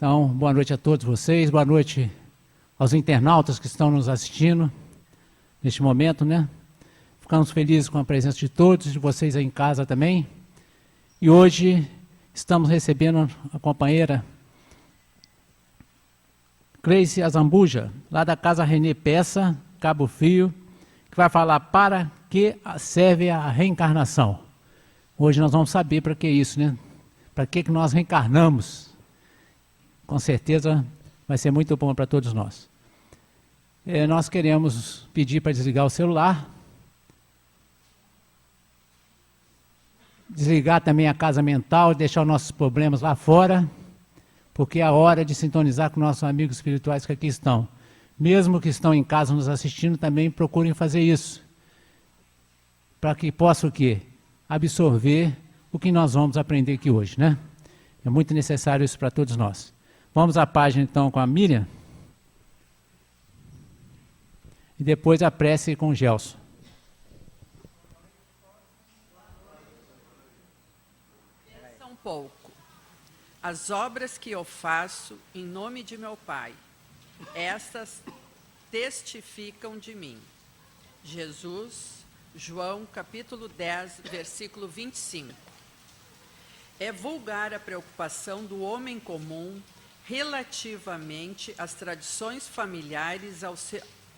Então, boa noite a todos vocês, boa noite aos internautas que estão nos assistindo neste momento, né? Ficamos felizes com a presença de todos, de vocês aí em casa também. E hoje estamos recebendo a companheira Cleice Azambuja, lá da Casa Renê Peça, Cabo Frio, que vai falar para que serve a reencarnação. Hoje nós vamos saber para que isso, né? Para que nós reencarnamos. Com certeza vai ser muito bom para todos nós. Nós queremos pedir para desligar o celular, desligar também a casa mental, deixar os nossos problemas lá fora, porque é a hora de sintonizar com nossos amigos espirituais que aqui estão. Mesmo que estão em casa nos assistindo, também procurem fazer isso, para que possam o quê? Absorver o que nós vamos aprender aqui hoje, né? É muito necessário isso para todos nós. Vamos à página então com a Miriam. E depois a prece com o Gelson. Pensa um pouco. As obras que eu faço em nome de meu Pai, estas testificam de mim. Jesus, João capítulo 10, versículo 25. É vulgar a preocupação do homem comum relativamente às tradições familiares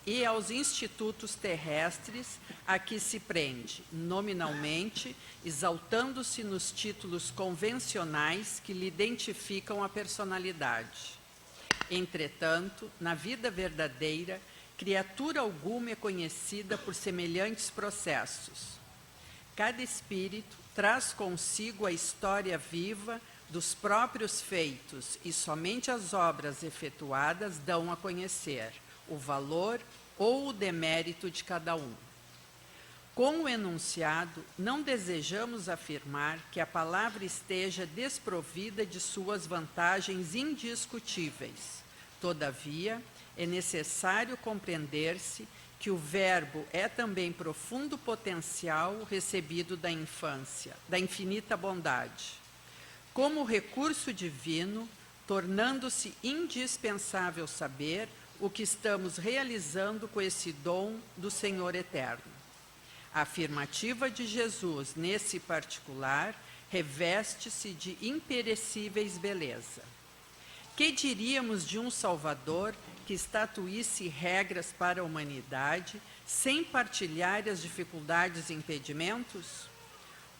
e aos institutos terrestres a que se prende, nominalmente, exaltando-se nos títulos convencionais que lhe identificam a personalidade. Entretanto, na vida verdadeira, criatura alguma é conhecida por semelhantes processos. Cada espírito traz consigo a história viva dos próprios feitos e somente as obras efetuadas dão a conhecer o valor ou o demérito de cada um. Com o enunciado, não desejamos afirmar que a palavra esteja desprovida de suas vantagens indiscutíveis. Todavia, é necessário compreender-se que o verbo é também profundo potencial recebido da infância, da infinita bondade. Como recurso divino, tornando-se indispensável saber o que estamos realizando com esse dom do Senhor Eterno. A afirmativa de Jesus, nesse particular, reveste-se de imperecíveis beleza. Que diríamos de um Salvador que estatuísse regras para a humanidade sem partilhar as dificuldades e impedimentos?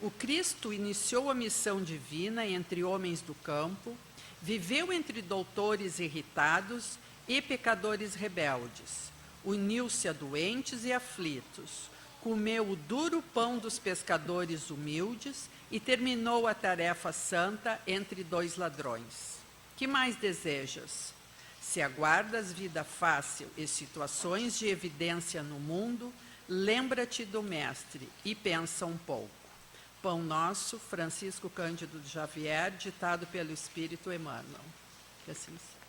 O Cristo iniciou a missão divina entre homens do campo, viveu entre doutores irritados e pecadores rebeldes, uniu-se a doentes e aflitos, comeu o duro pão dos pescadores humildes e terminou a tarefa santa entre dois ladrões. Que mais desejas? Se aguardas vida fácil e situações de evidência no mundo, lembra-te do Mestre e pensa um pouco. Pão Nosso, Francisco Cândido Xavier, ditado pelo Espírito Emmanuel. Que assim seja.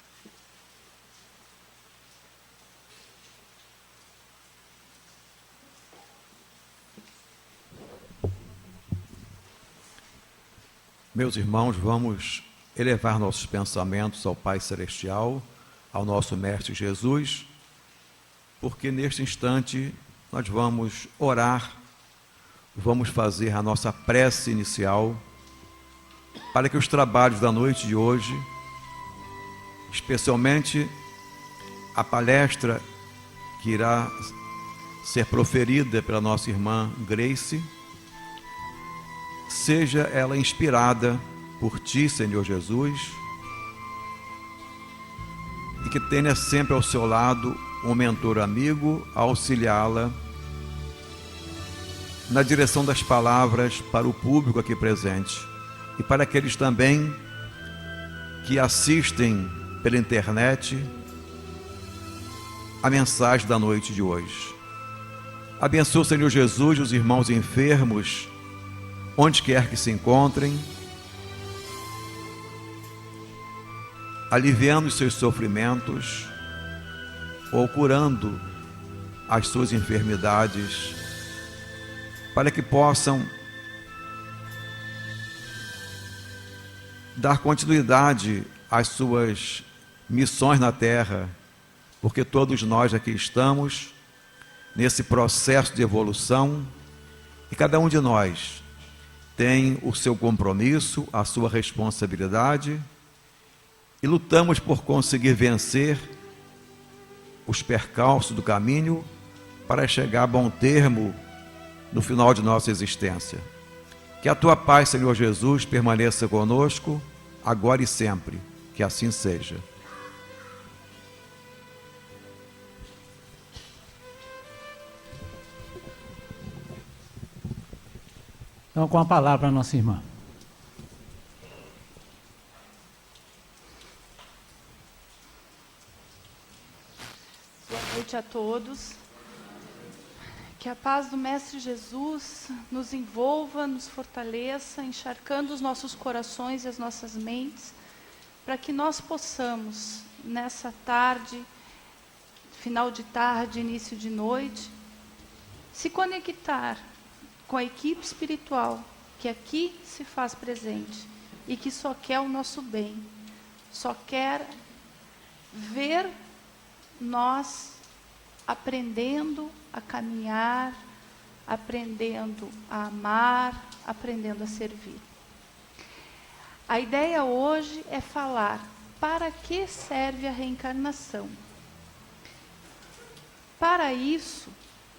Meus irmãos, vamos elevar nossos pensamentos ao Pai Celestial, ao nosso Mestre Jesus, porque neste instante nós vamos orar, vamos fazer a nossa prece inicial, para que os trabalhos da noite de hoje, especialmente a palestra que irá ser proferida pela nossa irmã Grace, seja ela inspirada por Ti, Senhor Jesus, e que tenha sempre ao seu lado um mentor amigo a auxiliá-la na direção das palavras para o público aqui presente e para aqueles também que assistem pela internet a mensagem da noite de hoje. Abençoa, Senhor Jesus, os irmãos enfermos, onde quer que se encontrem, aliviando os seus sofrimentos ou curando as suas enfermidades, para que possam dar continuidade as suas missões na terra, porque todos nós aqui estamos nesse processo de evolução e cada um de nós tem o seu compromisso, a sua responsabilidade e lutamos por conseguir vencer os percalços do caminho para chegar a bom termo no final de nossa existência. Que a tua paz, Senhor Jesus, permaneça conosco, agora e sempre. Que assim seja. Então, com a palavra, a nossa irmã. Boa noite a todos. Que a paz do Mestre Jesus nos envolva, nos fortaleça, encharcando os nossos corações e as nossas mentes, para que nós possamos, nessa tarde, final de tarde, início de noite, se conectar com a equipe espiritual que aqui se faz presente e que só quer o nosso bem, só quer ver nós aprendendo a caminhar, aprendendo a amar, aprendendo a servir. A ideia hoje é falar para que serve a reencarnação. Para isso,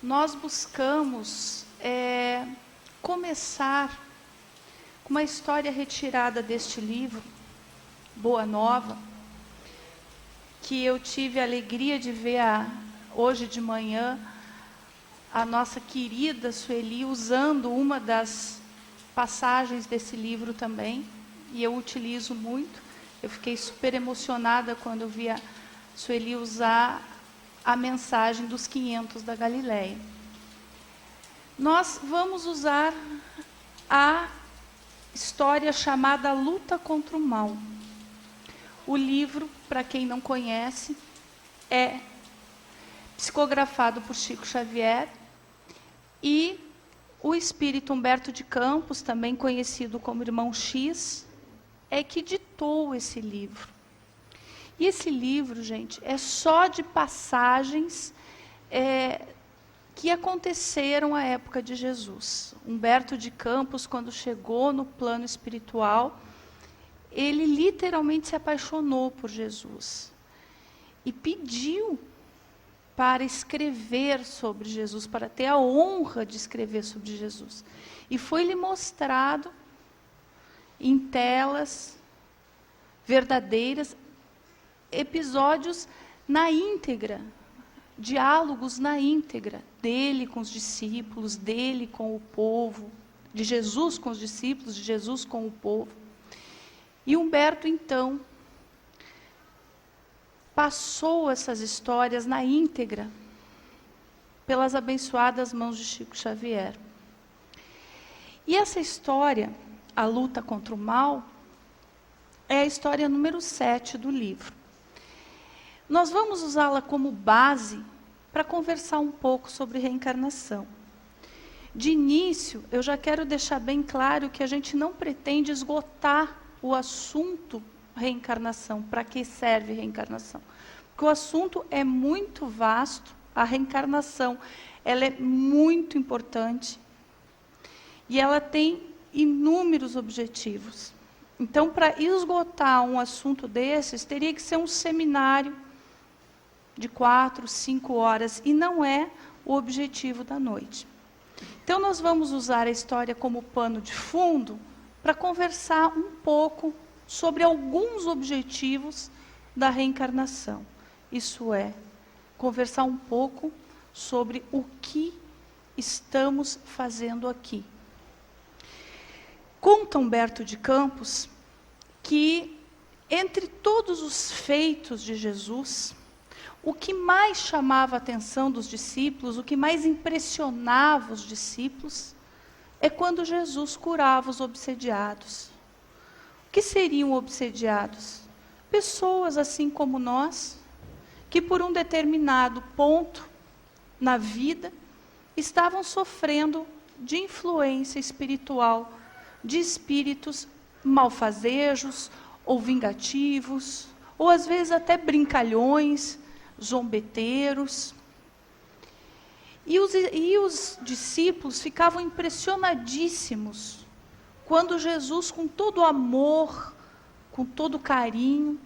nós buscamos começar com uma história retirada deste livro, Boa Nova, que eu tive a alegria de ver hoje de manhã a nossa querida Sueli usando uma das passagens desse livro também, e eu utilizo muito. Eu fiquei super emocionada quando eu vi a Sueli usar a mensagem dos 500 da Galileia. Nós vamos usar a história chamada Luta contra o Mal. O livro, para quem não conhece, é psicografado por Chico Xavier e o espírito Humberto de Campos, também conhecido como Irmão X, é que ditou esse livro. E esse livro, gente, é só de passagens que aconteceram à época de Jesus. Humberto de Campos, quando chegou no plano espiritual, ele literalmente se apaixonou por Jesus e pediu para escrever sobre Jesus, para ter a honra de escrever sobre Jesus. E foi-lhe mostrado em telas verdadeiras, episódios na íntegra, diálogos na íntegra, dele com os discípulos, dele com o povo, de Jesus com os discípulos, de Jesus com o povo. E Humberto, então, passou essas histórias na íntegra, pelas abençoadas mãos de Chico Xavier. E essa história, A Luta contra o Mal, é a história número 7 do livro. Nós vamos usá-la como base para conversar um pouco sobre reencarnação. De início, eu já quero deixar bem claro que a gente não pretende esgotar o assunto reencarnação, para que serve reencarnação. Porque o assunto é muito vasto, a reencarnação, ela é muito importante e ela tem inúmeros objetivos. Então, para esgotar um assunto desses, teria que ser um seminário de 4, 5 horas, e não é o objetivo da noite. Então, nós vamos usar a história como pano de fundo para conversar um pouco sobre alguns objetivos da reencarnação. Isso é, conversar um pouco sobre o que estamos fazendo aqui. Conta Humberto de Campos que, entre todos os feitos de Jesus, o que mais chamava a atenção dos discípulos, o que mais impressionava os discípulos, é quando Jesus curava os obsediados. O que seriam obsediados? Pessoas assim como nós, que por um determinado ponto na vida, estavam sofrendo de influência espiritual, de espíritos malfazejos ou vingativos, ou às vezes até brincalhões, zombeteiros. E os discípulos ficavam impressionadíssimos quando Jesus, com todo amor, com todo carinho,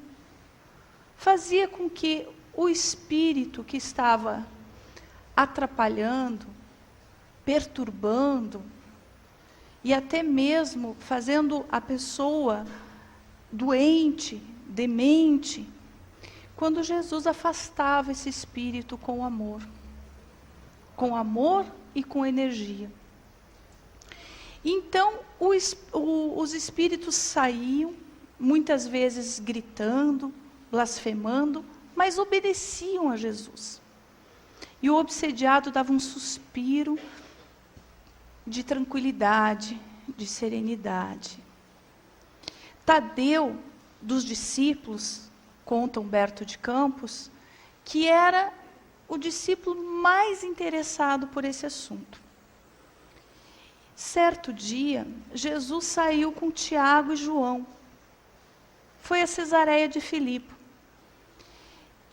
fazia com que o espírito que estava atrapalhando, perturbando, e até mesmo fazendo a pessoa doente, demente, quando Jesus afastava esse espírito com amor e com energia. Então, os espíritos saíam, muitas vezes gritando, blasfemando, mas obedeciam a Jesus. E o obsediado dava um suspiro de tranquilidade, de serenidade. Tadeu, dos discípulos, conta Humberto de Campos, que era o discípulo mais interessado por esse assunto. Certo dia, Jesus saiu com Tiago e João. Foi a Cesareia de Filipe.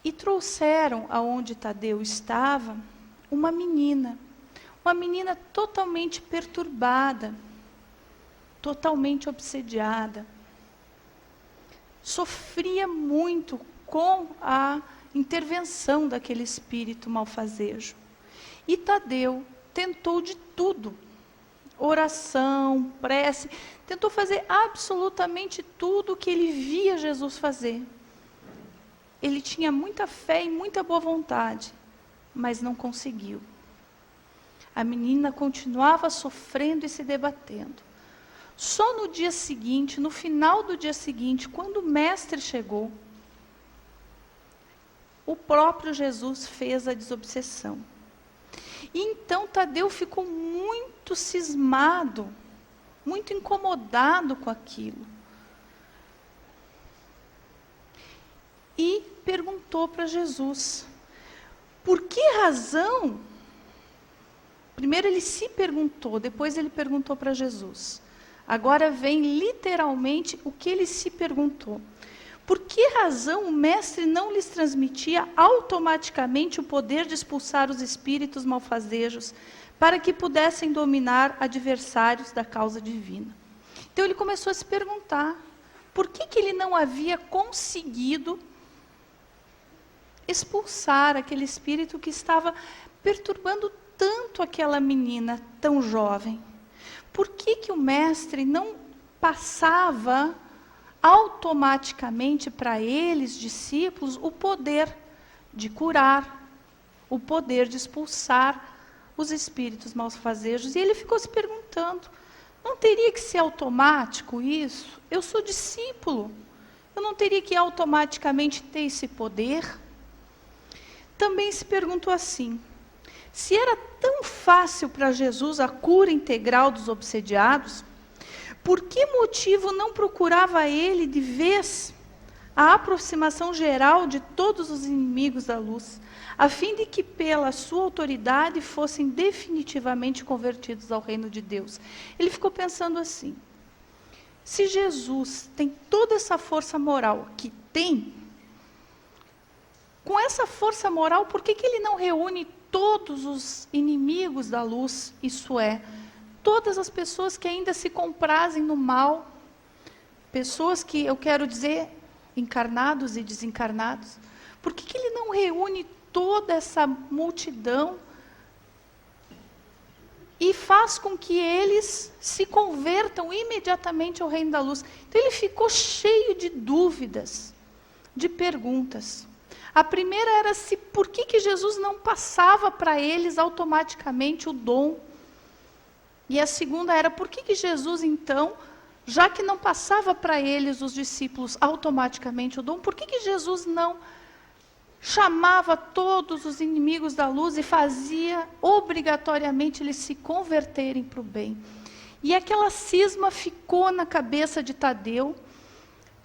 E trouxeram aonde Tadeu estava uma menina totalmente perturbada, totalmente obsediada. Sofria muito com a intervenção daquele espírito malfazejo. E Tadeu tentou de tudo, oração, prece, tentou fazer absolutamente tudo o que ele via Jesus fazer. Ele tinha muita fé e muita boa vontade, mas não conseguiu. A menina continuava sofrendo e se debatendo. Só no dia seguinte, no final do dia seguinte, quando o mestre chegou, o próprio Jesus fez a desobsessão. E então Tadeu ficou muito cismado, muito incomodado com aquilo. E perguntou para Jesus, por que razão? Primeiro ele se perguntou, depois ele perguntou para Jesus. Agora vem literalmente o que ele se perguntou. Por que razão o mestre não lhes transmitia automaticamente o poder de expulsar os espíritos malfazejos, para que pudessem dominar adversários da causa divina? Então ele começou a se perguntar, por que ele não havia conseguido expulsar aquele espírito que estava perturbando tanto aquela menina tão jovem? Por que o mestre não passava automaticamente para eles, discípulos, o poder de curar, o poder de expulsar os espíritos malfazejos? E ele ficou se perguntando, não teria que ser automático isso? Eu sou discípulo, eu não teria que automaticamente ter esse poder? Também se perguntou assim, se era tão fácil para Jesus a cura integral dos obsediados, por que motivo não procurava ele de vez a aproximação geral de todos os inimigos da luz, a fim de que pela sua autoridade fossem definitivamente convertidos ao reino de Deus? Ele ficou pensando assim, se Jesus tem toda essa força moral que tem, com essa força moral, por que ele não reúne todos os inimigos da luz, isso é, todas as pessoas que ainda se comprazem no mal, pessoas que, eu quero dizer, encarnados e desencarnados, por que ele não reúne toda essa multidão e faz com que eles se convertam imediatamente ao reino da luz? Então ele ficou cheio de dúvidas, de perguntas. A primeira era por que Jesus não passava para eles automaticamente o dom. E a segunda era por que Jesus então, já que não passava para eles, os discípulos, automaticamente o dom, por que Jesus não chamava todos os inimigos da luz e fazia obrigatoriamente eles se converterem para o bem? E aquela cisma ficou na cabeça de Tadeu,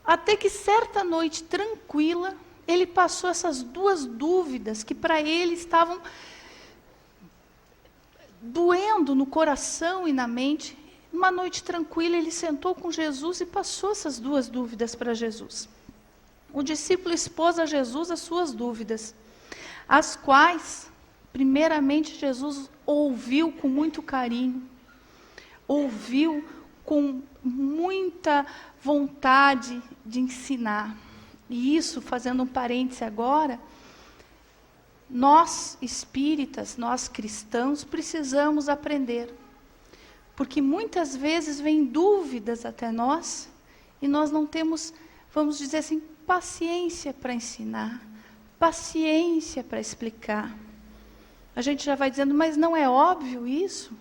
até que certa noite tranquila, ele passou essas duas dúvidas que para ele estavam doendo no coração e na mente. Uma noite tranquila, ele sentou com Jesus e passou essas duas dúvidas para Jesus. O discípulo expôs a Jesus as suas dúvidas, as quais, primeiramente, Jesus ouviu com muito carinho, ouviu com muita vontade de ensinar. E isso, fazendo um parêntese agora, nós espíritas, nós cristãos, precisamos aprender. Porque muitas vezes vêm dúvidas até nós e nós não temos, vamos dizer assim, paciência para ensinar, paciência para explicar. A gente já vai dizendo, mas não é óbvio isso?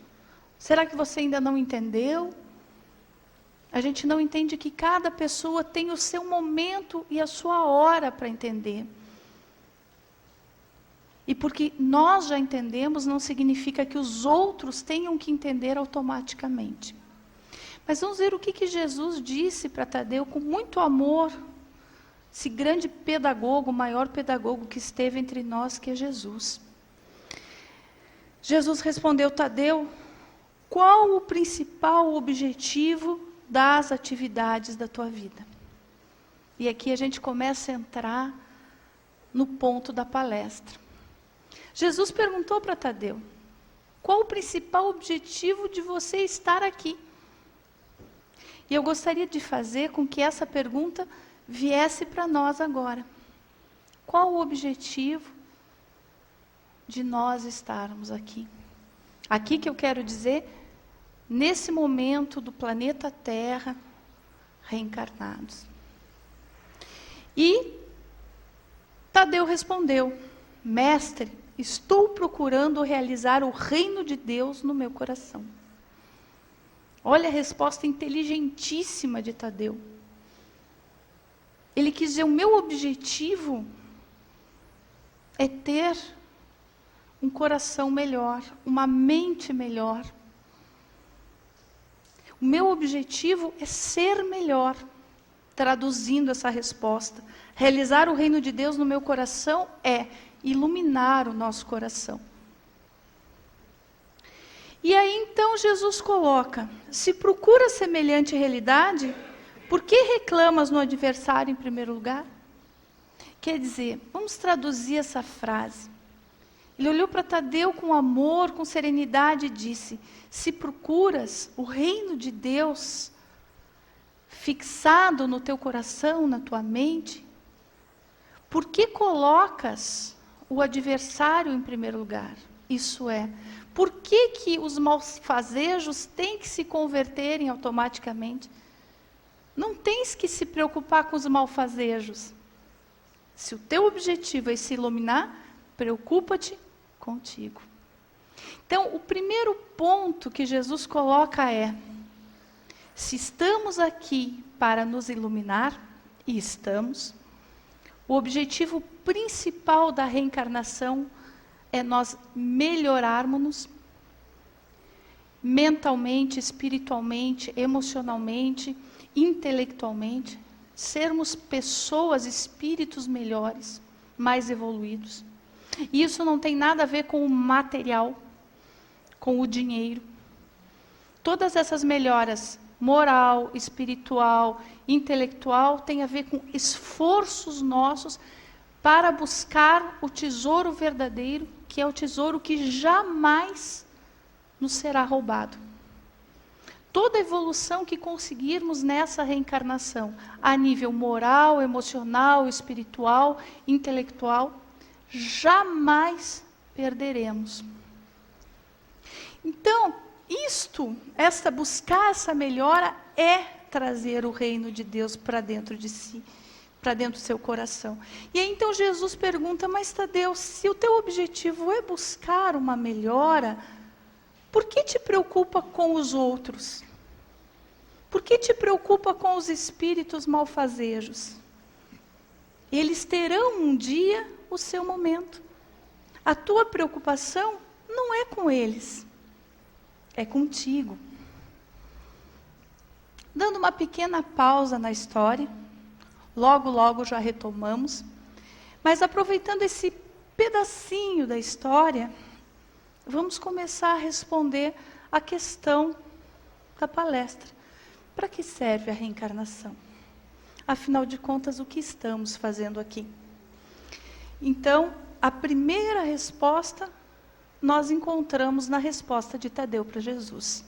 Será que você ainda não entendeu? A gente não entende que cada pessoa tem o seu momento e a sua hora para entender. E porque nós já entendemos, não significa que os outros tenham que entender automaticamente. Mas vamos ver o que Jesus disse para Tadeu com muito amor, esse grande pedagogo, o maior pedagogo que esteve entre nós, que é Jesus. Jesus respondeu: Tadeu, qual o principal objetivo das atividades da tua vida? E aqui a gente começa a entrar no ponto da palestra. Jesus perguntou para Tadeu: qual o principal objetivo de você estar aqui? E eu gostaria de fazer com que essa pergunta viesse para nós agora. Qual o objetivo de nós estarmos aqui? Aqui que eu quero dizer, nesse momento do planeta Terra, reencarnados. E Tadeu respondeu: Mestre, estou procurando realizar o reino de Deus no meu coração. Olha a resposta inteligentíssima de Tadeu. Ele quis dizer, o meu objetivo é ter um coração melhor, uma mente melhor. O meu objetivo é ser melhor. Traduzindo essa resposta, realizar o reino de Deus no meu coração é iluminar o nosso coração. E aí então Jesus coloca: se procura semelhante realidade, por que reclamas no adversário em primeiro lugar? Quer dizer, vamos traduzir essa frase. Ele olhou para Tadeu com amor, com serenidade e disse: se procuras o reino de Deus fixado no teu coração, na tua mente, por que colocas o adversário em primeiro lugar? Isso é, por que os malfazejos têm que se converterem automaticamente? Não tens que se preocupar com os malfazejos. Se o teu objetivo é se iluminar, preocupa-te contigo. Então, o primeiro ponto que Jesus coloca é: se estamos aqui para nos iluminar, e estamos, o objetivo principal da reencarnação é nós melhorarmos-nos mentalmente, espiritualmente, emocionalmente, intelectualmente, sermos pessoas, espíritos melhores, mais evoluídos. E isso não tem nada a ver com o material, com o dinheiro. Todas essas melhoras, moral, espiritual, intelectual, tem a ver com esforços nossos para buscar o tesouro verdadeiro, que é o tesouro que jamais nos será roubado. Toda evolução que conseguirmos nessa reencarnação, a nível moral, emocional, espiritual, intelectual, jamais perderemos. Então, buscar essa melhora é trazer o reino de Deus para dentro de si, para dentro do seu coração. E aí então Jesus pergunta: mas Tadeu, se o teu objetivo é buscar uma melhora, por que te preocupa com os outros? Por que te preocupa com os espíritos malfazejos? Eles terão um dia o seu momento. A tua preocupação não é com eles, é contigo. Dando uma pequena pausa na história, logo já retomamos, mas aproveitando esse pedacinho da história, vamos começar a responder a questão da palestra. Para que serve a reencarnação? Afinal de contas, o que estamos fazendo aqui? Então, a primeira resposta nós encontramos na resposta de Tadeu para Jesus.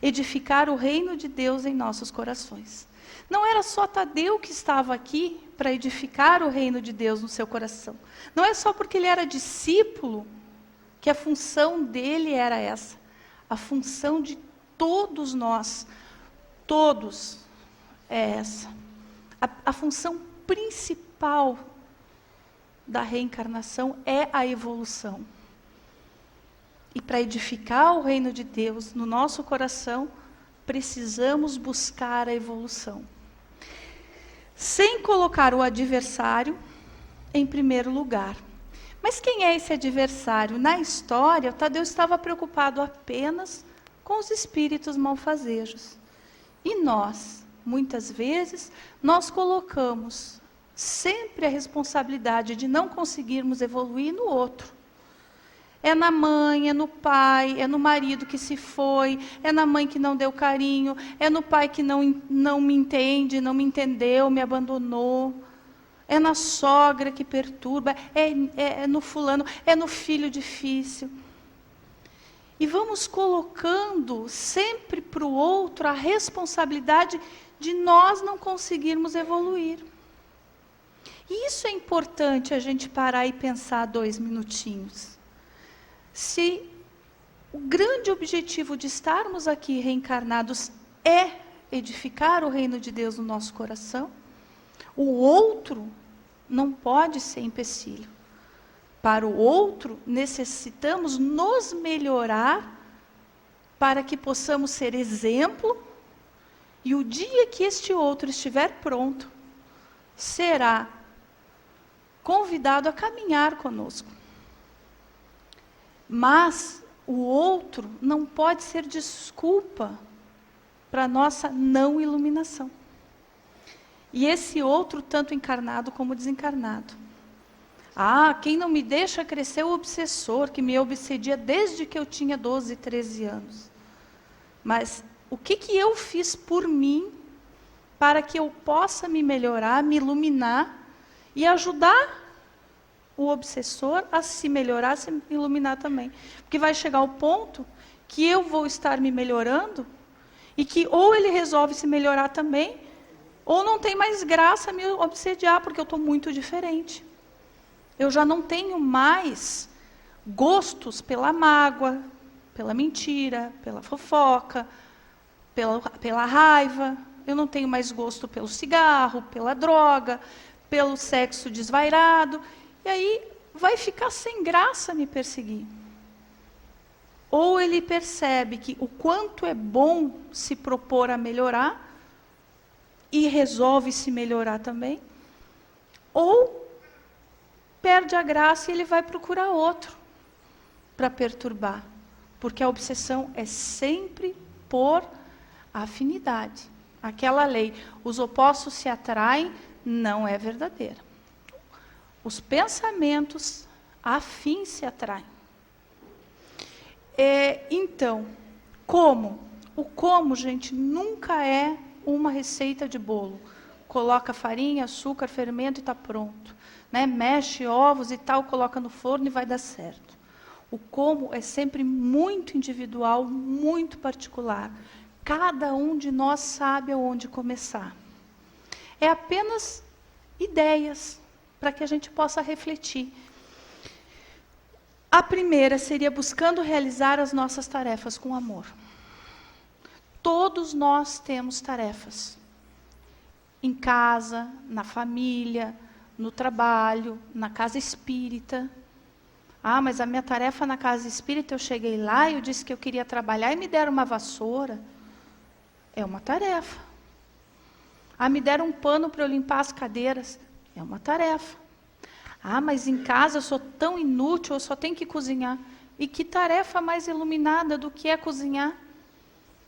Edificar o reino de Deus em nossos corações. Não era só Tadeu que estava aqui para edificar o reino de Deus no seu coração. Não é só porque ele era discípulo que a função dele era essa. A função de todos nós, todos, é essa. A função principal da reencarnação é a evolução. E para edificar o reino de Deus no nosso coração, precisamos buscar a evolução. Sem colocar o adversário em primeiro lugar. Mas quem é esse adversário? Na história, o Tadeu estava preocupado apenas com os espíritos malfazejos. E nós, muitas vezes, nós colocamos sempre a responsabilidade de não conseguirmos evoluir no outro. É na mãe, é no pai, é no marido que se foi, é na mãe que não deu carinho, é no pai que não me entende, não me entendeu, me abandonou. É na sogra que perturba, é no fulano, é no filho difícil. E vamos colocando sempre para o outro a responsabilidade de nós não conseguirmos evoluir. E isso é importante a gente parar e pensar 2 minutinhos. Se o grande objetivo de estarmos aqui reencarnados é edificar o reino de Deus no nosso coração, o outro não pode ser empecilho. Para o outro, necessitamos nos melhorar para que possamos ser exemplo, e o dia que este outro estiver pronto, será convidado a caminhar conosco. Mas o outro não pode ser desculpa para a nossa não iluminação. E esse outro, tanto encarnado como desencarnado. Quem não me deixa crescer é o obsessor, que me obsedia desde que eu tinha 12, 13 anos. Mas o que eu fiz por mim para que eu possa me melhorar, me iluminar e ajudar o obsessor a se melhorar, a se iluminar também. Porque vai chegar o ponto que eu vou estar me melhorando e que ou ele resolve se melhorar também, ou não tem mais graça me obsediar, porque eu estou muito diferente. Eu já não tenho mais gostos pela mágoa, pela mentira, pela fofoca, pela raiva. Eu não tenho mais gosto pelo cigarro, pela droga, pelo sexo desvairado. E aí vai ficar sem graça me perseguir. Ou ele percebe que o quanto é bom se propor a melhorar e resolve se melhorar também, ou perde a graça e ele vai procurar outro para perturbar. Porque a obsessão é sempre por afinidade. Aquela lei, os opostos se atraem, não é verdadeira. Os pensamentos afins se atraem. Então, como? O como, gente, nunca é uma receita de bolo. Coloca farinha, açúcar, fermento e está pronto. Né? Mexe ovos e tal, coloca no forno e vai dar certo. O como é sempre muito individual, muito particular. Cada um de nós sabe aonde começar. É apenas ideias para que a gente possa refletir. A primeira seria buscando realizar as nossas tarefas com amor. Todos nós temos tarefas. Em casa, na família, no trabalho, na casa espírita. Mas a minha tarefa na casa espírita, eu cheguei lá, eu disse que eu queria trabalhar e me deram uma vassoura. É uma tarefa. Me deram um pano para eu limpar as cadeiras. É uma tarefa. Mas em casa eu sou tão inútil, eu só tenho que cozinhar. E que tarefa mais iluminada do que é cozinhar?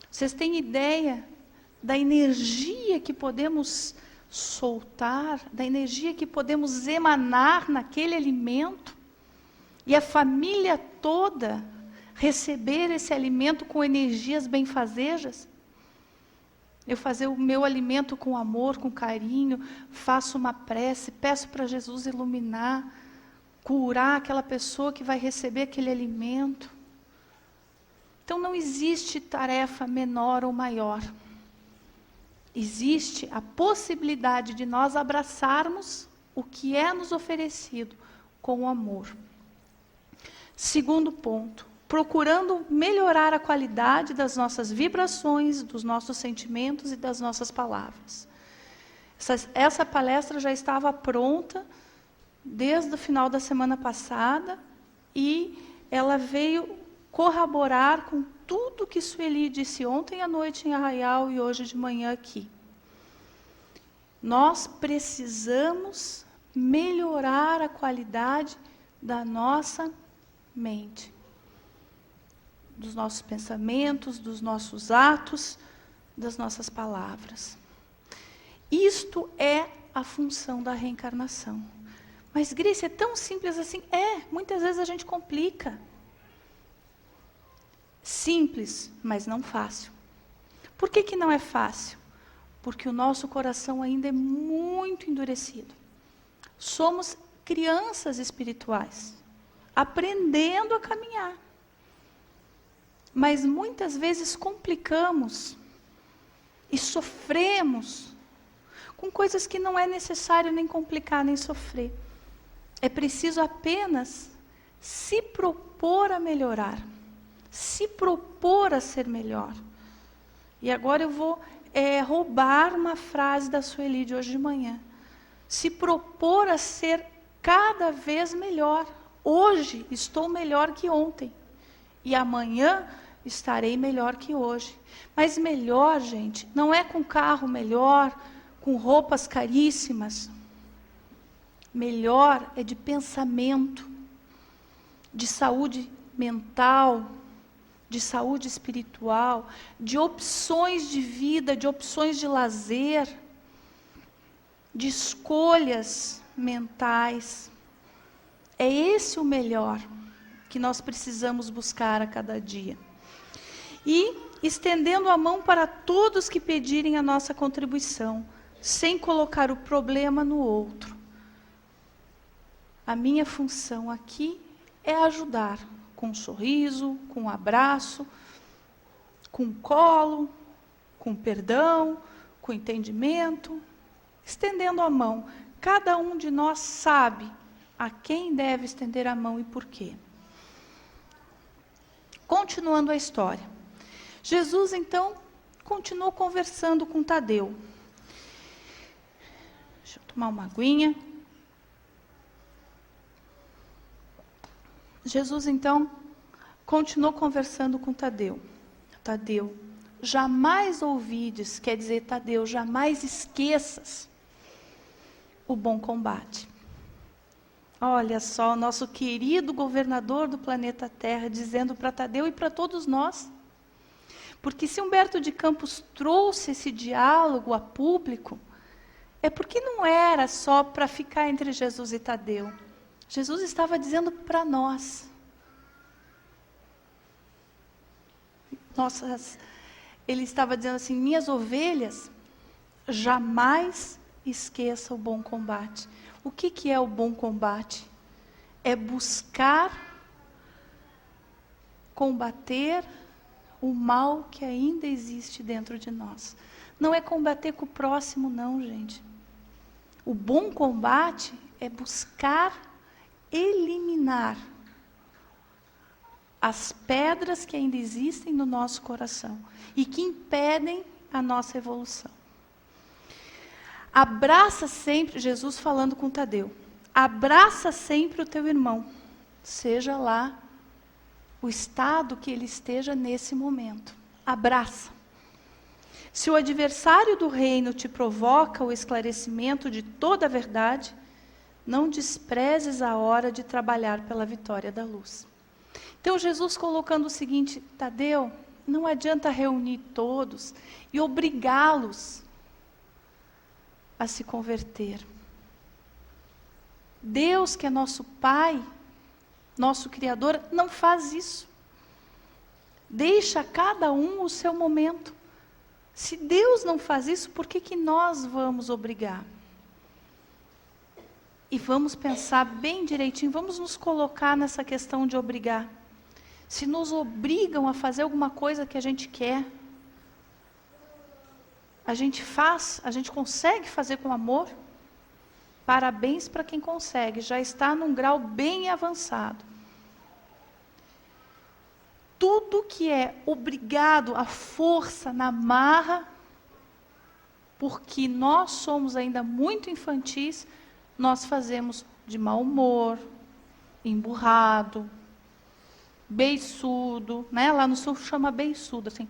Vocês têm ideia da energia que podemos soltar, da energia que podemos emanar naquele alimento? E a família toda receber esse alimento com energias benfazejas? Eu fazer o meu alimento com amor, com carinho, faço uma prece, peço para Jesus iluminar, curar aquela pessoa que vai receber aquele alimento. Então não existe tarefa menor ou maior. Existe a possibilidade de nós abraçarmos o que é nos oferecido com amor. Segundo ponto, procurando melhorar a qualidade das nossas vibrações, dos nossos sentimentos e das nossas palavras. Essa palestra já estava pronta desde o final da semana passada e ela veio corroborar com tudo que Sueli disse ontem à noite em Arraial e hoje de manhã aqui. Nós precisamos melhorar a qualidade da nossa mente, dos nossos pensamentos, dos nossos atos, das nossas palavras. Isto é a função da reencarnação. Mas, Grícia, é tão simples assim? Muitas vezes a gente complica. Simples, mas não fácil. Por que não é fácil? Porque o nosso coração ainda é muito endurecido. Somos crianças espirituais, aprendendo a caminhar. Mas muitas vezes complicamos e sofremos com coisas que não é necessário nem complicar, nem sofrer. É preciso apenas se propor a melhorar, se propor a ser melhor. E agora eu vou roubar uma frase da Sueli de hoje de manhã. Se propor a ser cada vez melhor. Hoje estou melhor que ontem. E amanhã estarei melhor que hoje. Mas melhor, gente, não é com carro melhor, com roupas caríssimas. Melhor é de pensamento, de saúde mental, de saúde espiritual, de opções de vida, de opções de lazer, de escolhas mentais. É esse o melhor que nós precisamos buscar a cada dia. E estendendo a mão para todos que pedirem a nossa contribuição, sem colocar o problema no outro. A minha função aqui é ajudar, com um sorriso, com um abraço, com um colo, com perdão, com entendimento, estendendo a mão. Cada um de nós sabe a quem deve estender a mão e por quê. Continuando a história. Jesus, então, continuou conversando com Tadeu. Deixa eu tomar uma aguinha. Jesus, então, continuou conversando com Tadeu. Tadeu, jamais ouvides, quer dizer, Tadeu, jamais esqueças o bom combate. Olha só, o nosso querido governador do planeta Terra dizendo para Tadeu e para todos nós. Porque se Humberto de Campos trouxe esse diálogo a público, é porque não era só para ficar entre Jesus e Tadeu. Jesus estava dizendo para nós. Ele estava dizendo assim, minhas ovelhas, jamais esqueça o bom combate. O que é o bom combate? É buscar combater o mal que ainda existe dentro de nós. Não é combater com o próximo, não, gente. O bom combate é buscar eliminar as pedras que ainda existem no nosso coração e que impedem a nossa evolução. Abraça sempre, Jesus falando com Tadeu, abraça sempre o teu irmão, seja lá o estado que ele esteja nesse momento. Abraça. Se o adversário do reino te provoca o esclarecimento de toda a verdade, não desprezes a hora de trabalhar pela vitória da luz. Então Jesus colocando o seguinte, Tadeu, não adianta reunir todos e obrigá-los a se converter. Deus, que é nosso Pai, nosso Criador, não faz isso. Deixa cada um o seu momento. Se Deus não faz isso, por que nós vamos obrigar? E vamos pensar bem direitinho, vamos nos colocar nessa questão de obrigar. Se nos obrigam a fazer alguma coisa que a gente quer, a gente faz, a gente consegue fazer com amor? Parabéns para quem consegue, já está num grau bem avançado. Tudo que é obrigado à força, na marra, porque nós somos ainda muito infantis, nós fazemos de mau humor, emburrado, beiçudo, né? Lá no sul chama beiçudo, assim.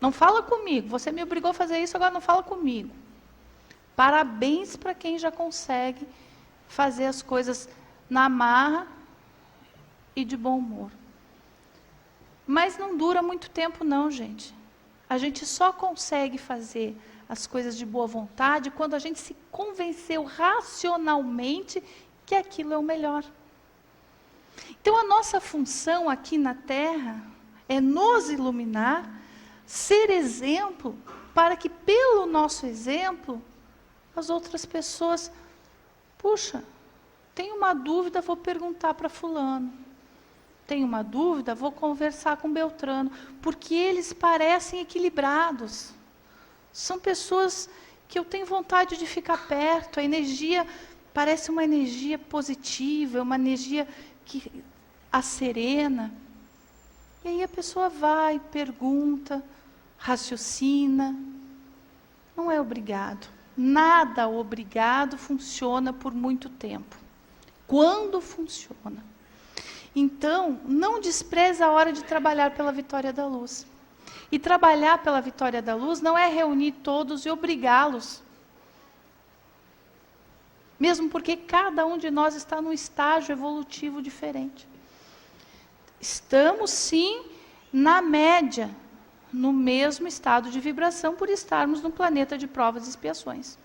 Não fala comigo, você me obrigou a fazer isso, agora não fala comigo. Parabéns para quem já consegue fazer as coisas na marra e de bom humor. Mas não dura muito tempo não, gente. A gente só consegue fazer as coisas de boa vontade quando a gente se convenceu racionalmente que aquilo é o melhor. Então a nossa função aqui na Terra é nos iluminar, ser exemplo, para que pelo nosso exemplo as outras pessoas, puxa, tenho uma dúvida, vou perguntar para fulano. Tenho uma dúvida, vou conversar com Beltrano, porque eles parecem equilibrados. São pessoas que eu tenho vontade de ficar perto, a energia parece uma energia positiva, uma energia que serena. E aí a pessoa vai, pergunta, raciocina. Não é obrigado. Nada obrigado funciona por muito tempo. Quando funciona? Então, não despreze a hora de trabalhar pela vitória da luz. E trabalhar pela vitória da luz não é reunir todos e obrigá-los. Mesmo porque cada um de nós está num estágio evolutivo diferente. Estamos, sim, na média, no mesmo estado de vibração, por estarmos no planeta de provas e expiações.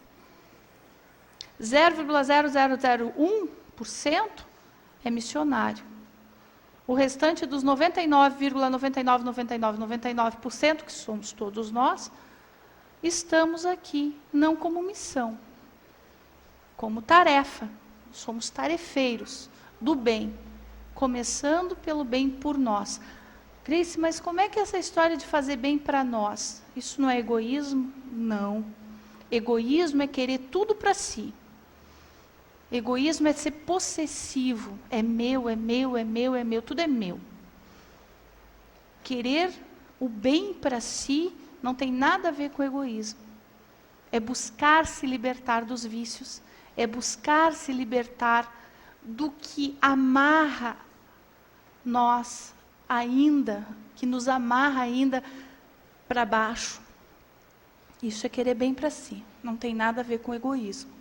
0,0001% é missionário. O restante dos 99,999999% que somos todos nós, estamos aqui, não como missão, como tarefa. Somos tarefeiros do bem, começando pelo bem por nós. Grace, mas como é que é essa história de fazer bem para nós? Isso não é egoísmo? Não. Egoísmo é querer tudo para si. Egoísmo é ser possessivo. É meu, é meu, é meu, é meu, tudo é meu. Querer o bem para si não tem nada a ver com egoísmo. É buscar se libertar dos vícios. É buscar se libertar do que amarra nós ainda, que nos amarra ainda para baixo. Isso é querer bem para si. Não tem nada a ver com egoísmo.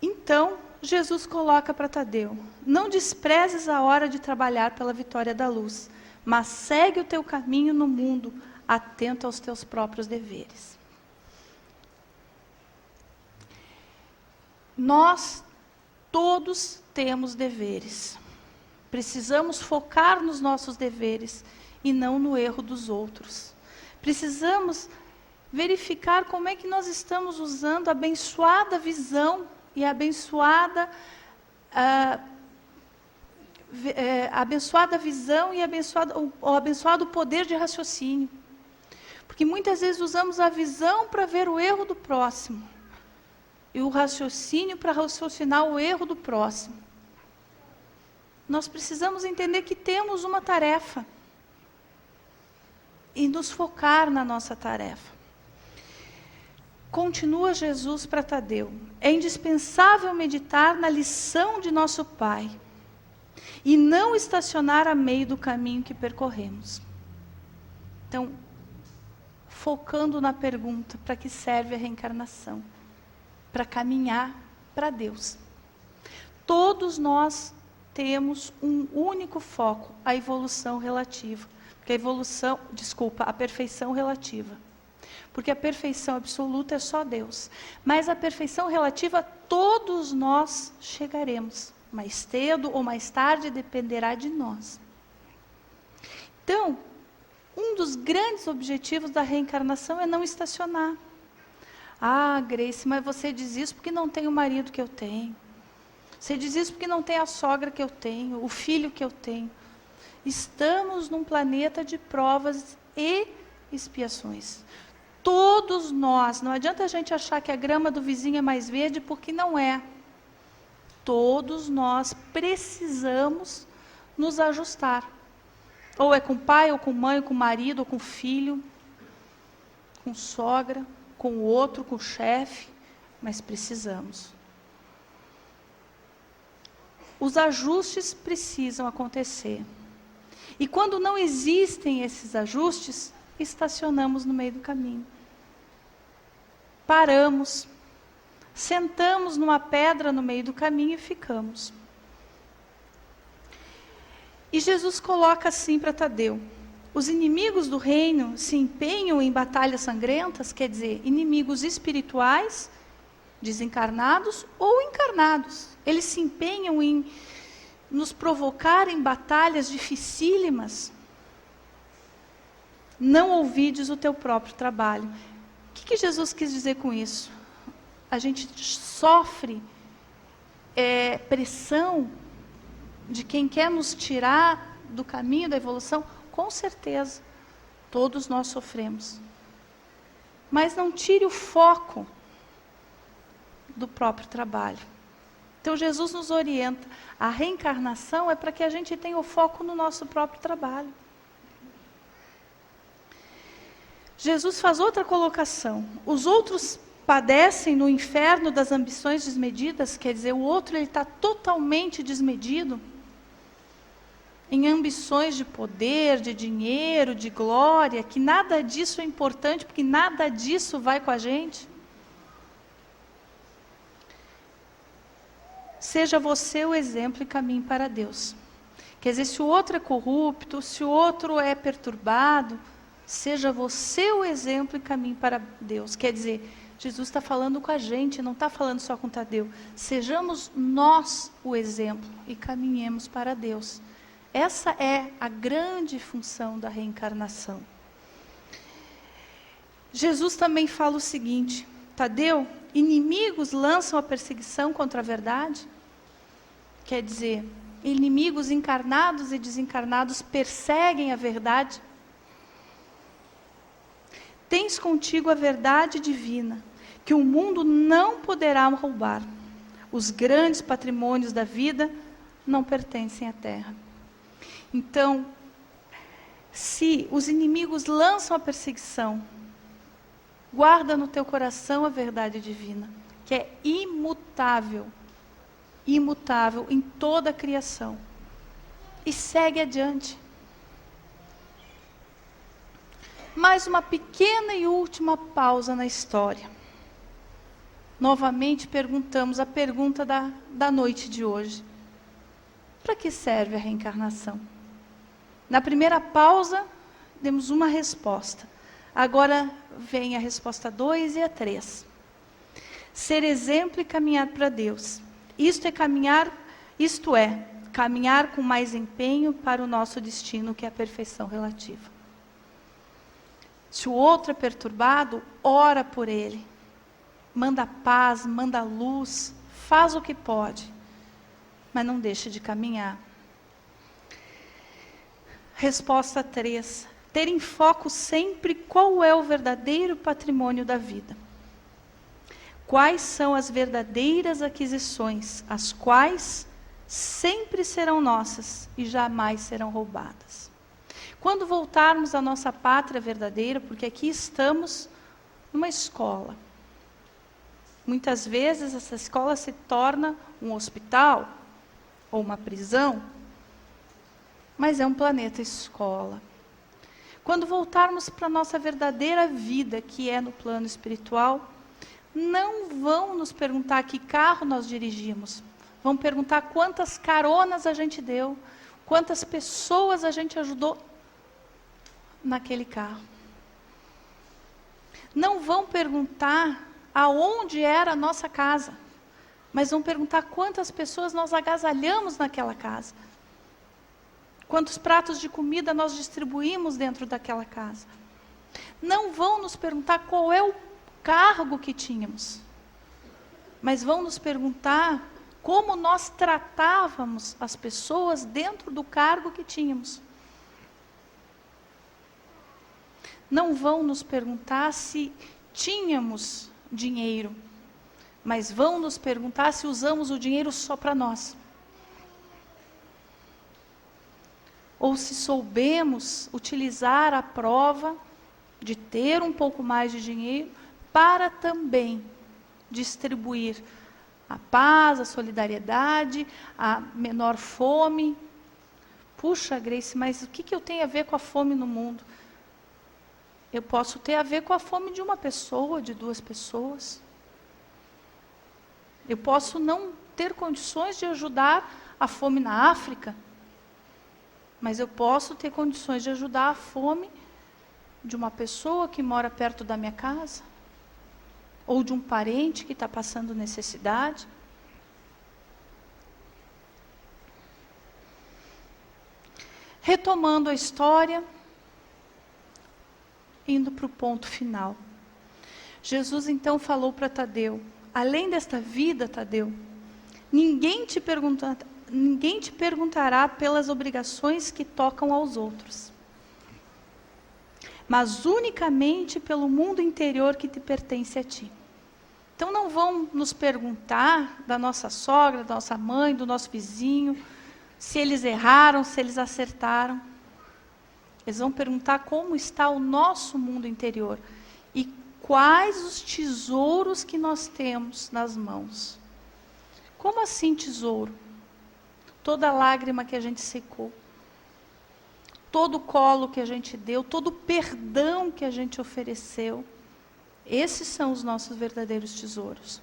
Então, Jesus coloca para Tadeu: não desprezes a hora de trabalhar pela vitória da luz, mas segue o teu caminho no mundo, atento aos teus próprios deveres. Nós todos temos deveres. Precisamos focar nos nossos deveres e não no erro dos outros. Precisamos verificar como é que nós estamos usando a abençoada visão e a abençoada visão e o abençoado poder de raciocínio. Porque muitas vezes usamos a visão para ver o erro do próximo e o raciocínio para raciocinar o erro do próximo. Nós precisamos entender que temos uma tarefa e nos focar na nossa tarefa. Continua Jesus para Tadeu: é indispensável meditar na lição de nosso Pai e não estacionar a meio do caminho que percorremos. Então, focando na pergunta: para que serve a reencarnação? Para caminhar para Deus. Todos nós temos um único foco: a evolução relativa. Porque a perfeição relativa. Porque a perfeição absoluta é só Deus. Mas a perfeição relativa, todos nós chegaremos. Mais cedo ou mais tarde, dependerá de nós. Então, Um dos grandes objetivos da reencarnação é não estacionar. Ah, Grace, mas você diz isso porque não tem o marido que eu tenho. Você diz isso porque não tem a sogra que eu tenho, o filho que eu tenho. Estamos num planeta de provas e expiações. Todos nós, não adianta a gente achar que a grama do vizinho é mais verde, porque não é. Todos nós precisamos nos ajustar. Ou é com pai, ou com mãe, ou com marido, ou com filho, com sogra, com o outro, com o chefe, mas precisamos. Os ajustes precisam acontecer. E quando não existem esses ajustes, estacionamos no meio do caminho. Paramos, sentamos numa pedra no meio do caminho e ficamos. E Jesus coloca assim para Tadeu: os inimigos do reino se empenham em batalhas sangrentas, quer dizer, inimigos espirituais, desencarnados ou encarnados. Eles se empenham em nos provocar em batalhas dificílimas. Não ouvides o teu próprio trabalho. O que Jesus quis dizer com isso? A gente sofre pressão de quem quer nos tirar do caminho da evolução? Com certeza, todos nós sofremos. Mas não tire o foco do próprio trabalho. Então Jesus nos orienta. A reencarnação é para que a gente tenha o foco no nosso próprio trabalho. Jesus faz outra colocação. Os outros padecem no inferno das ambições desmedidas, quer dizer, o outro ele está totalmente desmedido em ambições de poder, de dinheiro, de glória, que nada disso é importante, porque nada disso vai com a gente. Seja você o exemplo e caminhe para Deus. Quer dizer, se o outro é corrupto, se o outro é perturbado, seja você o exemplo e caminhe para Deus. Quer dizer, Jesus está falando com a gente, não está falando só com Tadeu. Sejamos nós o exemplo e caminhemos para Deus. Essa é a grande função da reencarnação. Jesus também fala o seguinte: Tadeu, inimigos lançam a perseguição contra a verdade? Quer dizer, inimigos encarnados e desencarnados perseguem a verdade? Tens contigo a verdade divina, que o mundo não poderá roubar. Os grandes patrimônios da vida não pertencem à terra. Então, se os inimigos lançam a perseguição, guarda no teu coração a verdade divina, que é imutável, imutável em toda a criação. E segue adiante. Mais uma pequena e última pausa na história. Novamente perguntamos a pergunta da noite de hoje: para que serve a reencarnação? Na primeira pausa, demos uma resposta. Agora vem a resposta 2 e a 3. Ser exemplo e caminhar para Deus. Isto é caminhar com mais empenho para o nosso destino, que é a perfeição relativa. Se o outro é perturbado, ora por ele. Manda paz, manda luz, faz o que pode, mas não deixe de caminhar. Resposta 3. Ter em foco sempre qual é o verdadeiro patrimônio da vida. Quais são as verdadeiras aquisições, as quais sempre serão nossas e jamais serão roubadas. Quando voltarmos à nossa pátria verdadeira, porque aqui estamos numa escola. Muitas vezes essa escola se torna um hospital ou uma prisão, mas é um planeta escola. Quando voltarmos para a nossa verdadeira vida, que é no plano espiritual, não vão nos perguntar que carro nós dirigimos. Vão perguntar quantas caronas a gente deu, quantas pessoas a gente ajudou naquele carro. Não vão perguntar aonde era a nossa casa, mas vão perguntar quantas pessoas nós agasalhamos naquela casa. Quantos pratos de comida nós distribuímos dentro daquela casa? Não vão nos perguntar qual é o cargo que tínhamos, mas vão nos perguntar como nós tratávamos as pessoas dentro do cargo que tínhamos. Não vão nos perguntar se tínhamos dinheiro, mas vão nos perguntar se usamos o dinheiro só para nós. Ou se soubemos utilizar a prova de ter um pouco mais de dinheiro para também distribuir a paz, a solidariedade, a menor fome. Puxa, Grace, mas o que eu tenho a ver com a fome no mundo? Eu posso ter a ver com a fome de uma pessoa, de duas pessoas. Eu posso não ter condições de ajudar a fome na África, mas eu posso ter condições de ajudar a fome de uma pessoa que mora perto da minha casa, ou de um parente que está passando necessidade. Retomando a história, indo para o ponto final. Jesus então falou para Tadeu: além desta vida, Tadeu, ninguém te perguntará pelas obrigações que tocam aos outros, mas unicamente pelo mundo interior que te pertence a ti. Então não vão nos perguntar da nossa sogra, da nossa mãe, do nosso vizinho, se eles erraram, se eles acertaram. Eles vão perguntar como está o nosso mundo interior e quais os tesouros que nós temos nas mãos. Como assim tesouro? Toda lágrima que a gente secou, todo colo que a gente deu, todo perdão que a gente ofereceu, esses são os nossos verdadeiros tesouros.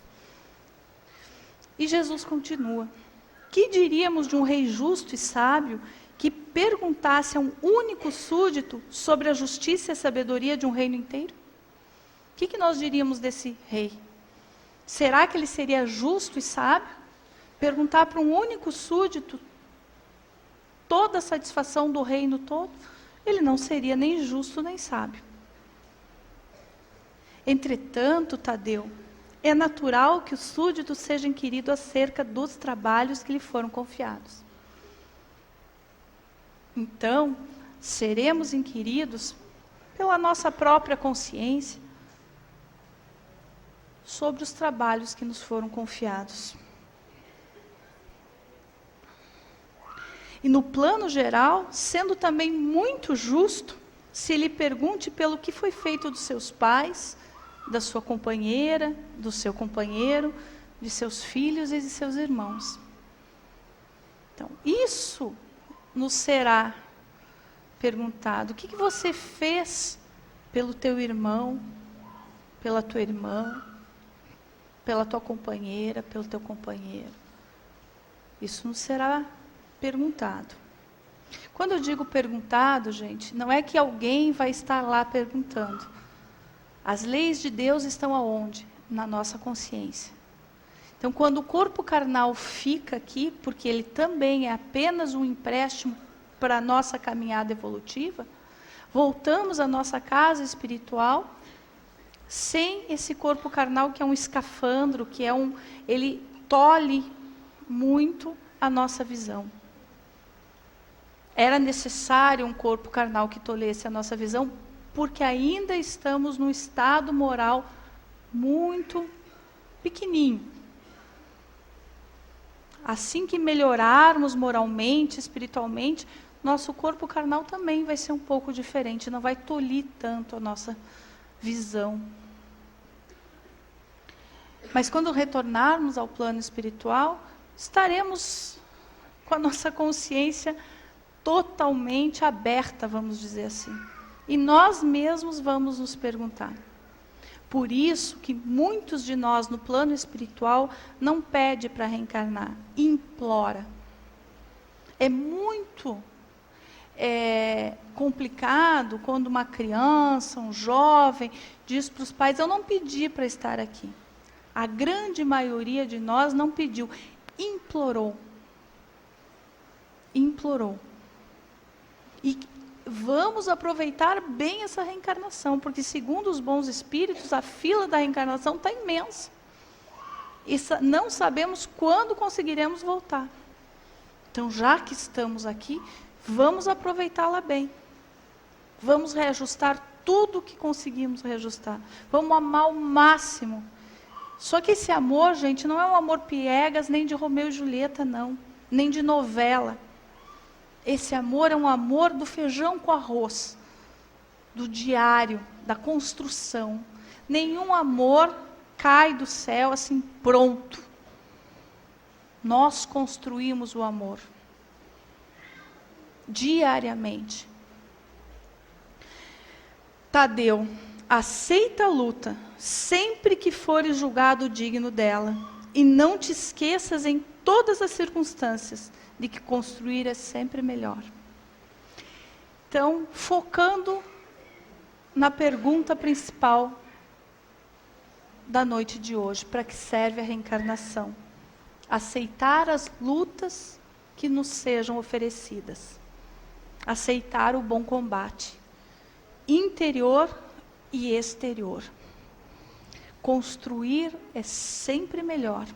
E Jesus continua: que diríamos de um rei justo e sábio que perguntasse a um único súdito sobre a justiça e a sabedoria de um reino inteiro? O que nós diríamos desse rei? Será que ele seria justo e sábio? Perguntar para um único súdito toda a satisfação do reino todo? Ele não seria nem justo nem sábio. Entretanto, Tadeu, é natural que o súdito seja inquirido acerca dos trabalhos que lhe foram confiados. Então, seremos inquiridos pela nossa própria consciência sobre os trabalhos que nos foram confiados. E no plano geral, sendo também muito justo, se lhe pergunte pelo que foi feito dos seus pais, da sua companheira, do seu companheiro, de seus filhos e de seus irmãos. Então, isso nos será perguntado: o que você fez pelo teu irmão, pela tua irmã, pela tua companheira, pelo teu companheiro? Isso nos será perguntado. Quando eu digo perguntado, gente, não é que alguém vai estar lá perguntando. As leis de Deus estão aonde? Na nossa consciência. Então, quando o corpo carnal fica aqui, porque ele também é apenas um empréstimo para a nossa caminhada evolutiva, voltamos à nossa casa espiritual sem esse corpo carnal, que é um escafandro, ele tolhe muito a nossa visão. Era necessário um corpo carnal que tolhesse a nossa visão, porque ainda estamos num estado moral muito pequenininho. Assim que melhorarmos moralmente, espiritualmente, nosso corpo carnal também vai ser um pouco diferente, não vai tolir tanto a nossa visão. Mas quando retornarmos ao plano espiritual, estaremos com a nossa consciência totalmente aberta, vamos dizer assim. E nós mesmos vamos nos perguntar. Por isso que muitos de nós no plano espiritual não pede para reencarnar, implora. É muito complicado quando uma criança, um jovem, diz para os pais: eu não pedi para estar aqui. A grande maioria de nós não pediu, implorou. Implorou. E vamos aproveitar bem essa reencarnação, porque segundo os bons espíritos, a fila da reencarnação está imensa. E não sabemos quando conseguiremos voltar. Então, já que estamos aqui, vamos aproveitá-la bem. Vamos reajustar tudo o que conseguimos reajustar. Vamos amar ao máximo. Só que esse amor, gente, não é um amor piegas, nem de Romeu e Julieta, não. Nem de novela. Esse amor é um amor do feijão com arroz. Do diário, da construção. Nenhum amor cai do céu assim, pronto. Nós construímos o amor. Diariamente. Tadeu, aceita a luta, sempre que fores julgado digno dela, e não te esqueças em todas as circunstâncias de que construir é sempre melhor. Então, focando na pergunta principal da noite de hoje, para que serve a reencarnação? Aceitar as lutas que nos sejam oferecidas. Aceitar o bom combate. Interior e exterior. Construir é sempre melhor.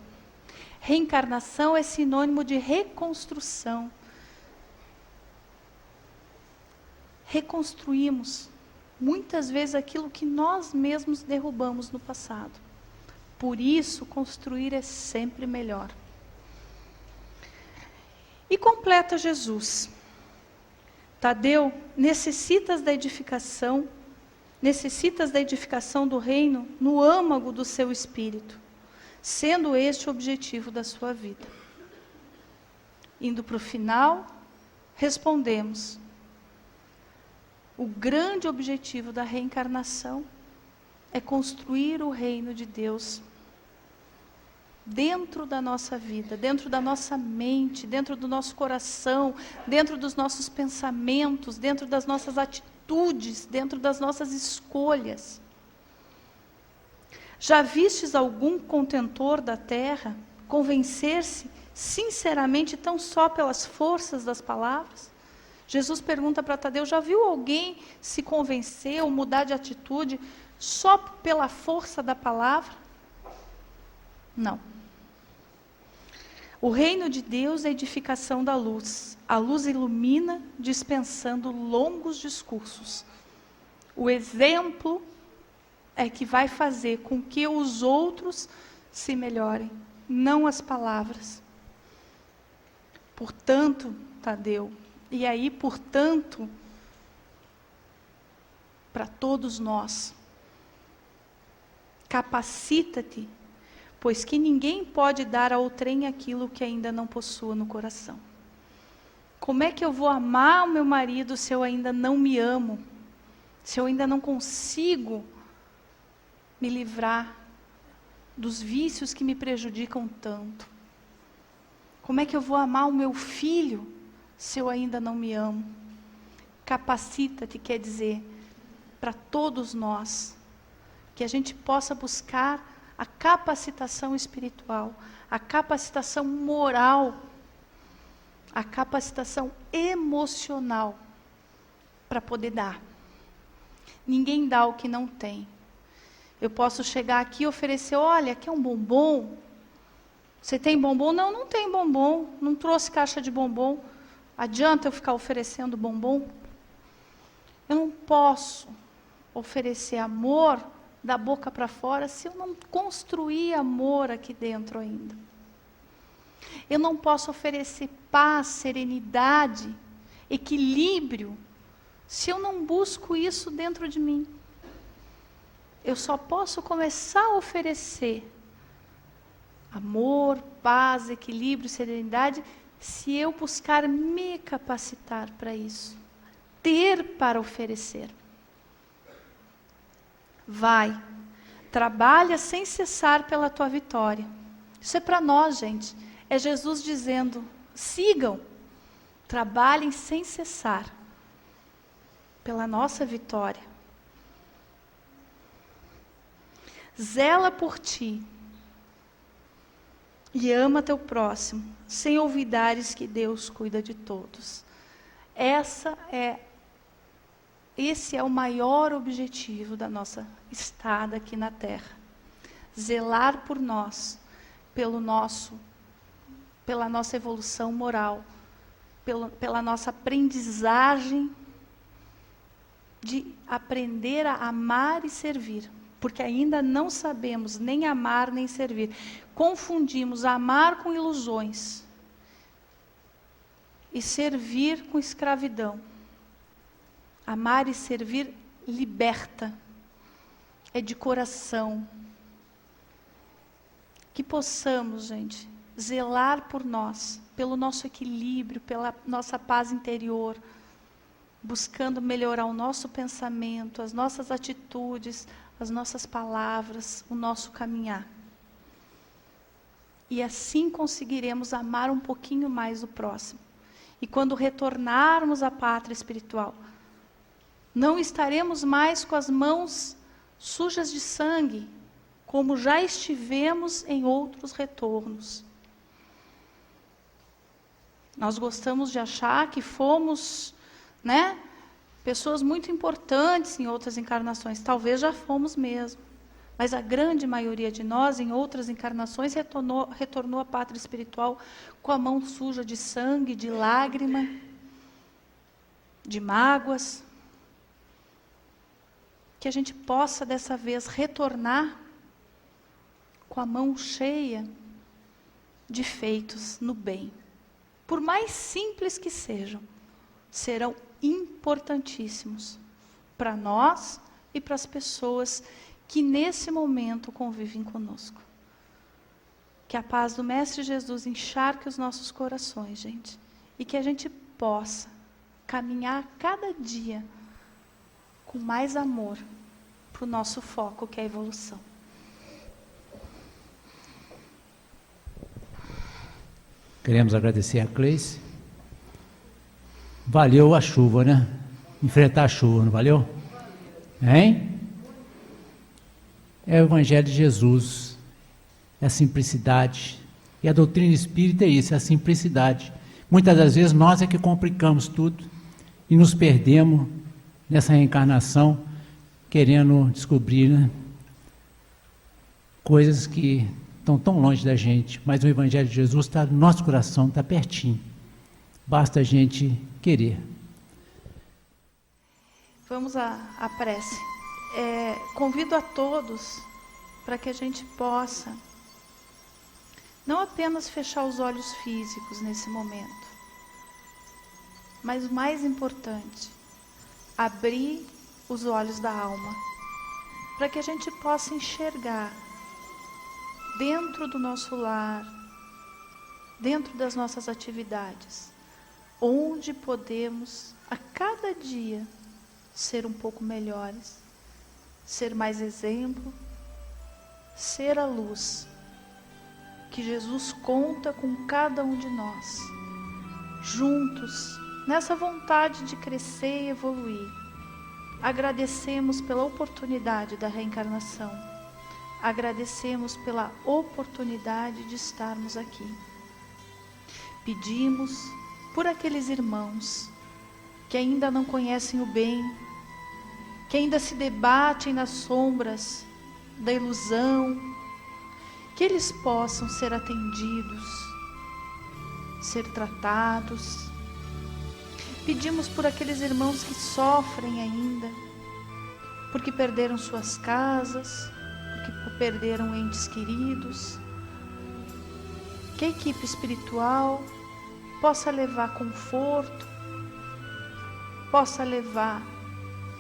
Reencarnação é sinônimo de reconstrução. Reconstruímos muitas vezes aquilo que nós mesmos derrubamos no passado. Por isso, construir é sempre melhor. E completa Jesus. Tadeu, necessitas da edificação do reino no âmago do seu espírito, sendo este o objetivo da sua vida. Indo para o final, respondemos: o grande objetivo da reencarnação é construir o reino de Deus dentro da nossa vida, dentro da nossa mente, dentro do nosso coração, dentro dos nossos pensamentos, dentro das nossas atitudes, dentro das nossas escolhas. Já vistes algum contentor da terra convencer-se sinceramente tão só pelas forças das palavras? Jesus pergunta para Tadeu: já viu alguém se convencer ou mudar de atitude só pela força da palavra? Não. O reino de Deus é a edificação da luz. A luz ilumina, dispensando longos discursos. O exemplo é que vai fazer com que os outros se melhorem, não as palavras. Portanto, Tadeu, e aí, portanto, para todos nós, capacita-te, pois que ninguém pode dar a outrem aquilo que ainda não possua no coração. Como é que eu vou amar o meu marido se eu ainda não me amo? Se eu ainda não consigo me livrar dos vícios que me prejudicam tanto? Como é que eu vou amar o meu filho se eu ainda não me amo? Capacita-te quer dizer, para todos nós, que a gente possa buscar a capacitação espiritual, a capacitação moral, a capacitação emocional para poder dar. Ninguém dá o que não tem. Eu posso chegar aqui e oferecer: olha, quer um bombom? Você tem bombom? Não, não tem bombom. Não trouxe caixa de bombom. Adianta eu ficar oferecendo bombom? Eu não posso oferecer amor da boca para fora se eu não construir amor aqui dentro ainda. Eu não posso oferecer paz, serenidade, equilíbrio, se eu não busco isso dentro de mim. Eu só posso começar a oferecer amor, paz, equilíbrio, serenidade, se eu buscar me capacitar para isso. Ter para oferecer. Vai, trabalha sem cessar pela tua vitória. Isso é para nós, gente. É Jesus dizendo: sigam, trabalhem sem cessar pela nossa vitória. Zela por ti e ama teu próximo, sem olvidares que Deus cuida de todos. Esse é o maior objetivo da nossa estada aqui na Terra. Zelar por nós, pela nossa evolução moral, pela nossa aprendizagem de aprender a amar e servir. Porque ainda não sabemos nem amar nem servir. Confundimos amar com ilusões e servir com escravidão. Amar e servir liberta, é de coração. Que possamos, gente, zelar por nós, pelo nosso equilíbrio, pela nossa paz interior, buscando melhorar o nosso pensamento, as nossas atitudes, as nossas palavras, o nosso caminhar. E assim conseguiremos amar um pouquinho mais o próximo. E quando retornarmos à pátria espiritual, não estaremos mais com as mãos sujas de sangue, como já estivemos em outros retornos. Nós gostamos de achar que fomos, pessoas muito importantes em outras encarnações. Talvez já fomos mesmo. Mas a grande maioria de nós, em outras encarnações, retornou à pátria espiritual com a mão suja de sangue, de lágrima, de mágoas. Que a gente possa, dessa vez, retornar com a mão cheia de feitos no bem. Por mais simples que sejam, serão importantíssimos para nós e para as pessoas que nesse momento convivem conosco. Que a paz do Mestre Jesus encharque os nossos corações, gente, e que a gente possa caminhar cada dia com mais amor para o nosso foco, que é a evolução. Queremos agradecer a Cleice. Valeu a chuva, né? Enfrentar a chuva, não valeu? Hein? É o Evangelho de Jesus, é a simplicidade. E a doutrina espírita é isso, é a simplicidade. Muitas das vezes nós é que complicamos tudo e nos perdemos nessa reencarnação, querendo descobrir coisas que estão tão longe da gente. Mas o Evangelho de Jesus está no nosso coração, está pertinho. Basta a gente querer. Vamos à prece. Convido a todos para que a gente possa não apenas fechar os olhos físicos nesse momento, mas o mais importante, abrir os olhos da alma, para que a gente possa enxergar dentro do nosso lar, dentro das nossas atividades, onde podemos a cada dia ser um pouco melhores, ser mais exemplo, ser a luz que Jesus conta com cada um de nós, juntos, nessa vontade de crescer e evoluir. Agradecemos pela oportunidade da reencarnação, agradecemos pela oportunidade de estarmos aqui. Pedimos por aqueles irmãos que ainda não conhecem o bem, que ainda se debatem nas sombras da ilusão, que eles possam ser atendidos, ser tratados. Pedimos por aqueles irmãos que sofrem ainda, porque perderam suas casas, porque perderam entes queridos, que a equipe espiritual possa levar conforto, possa levar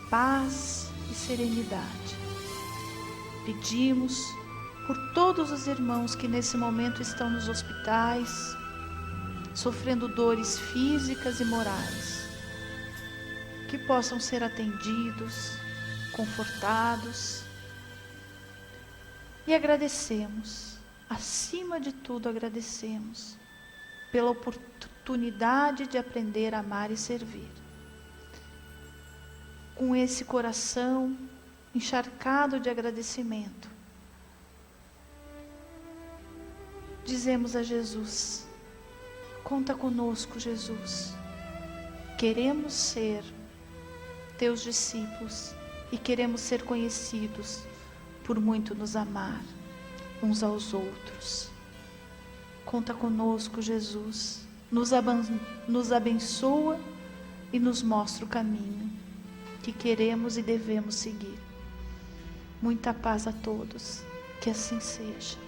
paz e serenidade. Pedimos por todos os irmãos que nesse momento estão nos hospitais, sofrendo dores físicas e morais, que possam ser atendidos, confortados. E agradecemos, acima de tudo agradecemos, pela oportunidade de aprender a amar e servir. Com esse coração encharcado de agradecimento, dizemos a Jesus: conta conosco, Jesus. Queremos ser teus discípulos e queremos ser conhecidos por muito nos amar uns aos outros. Conta conosco, Jesus. Nos abençoa e nos mostra o caminho que queremos e devemos seguir. Muita paz a todos. Que assim seja.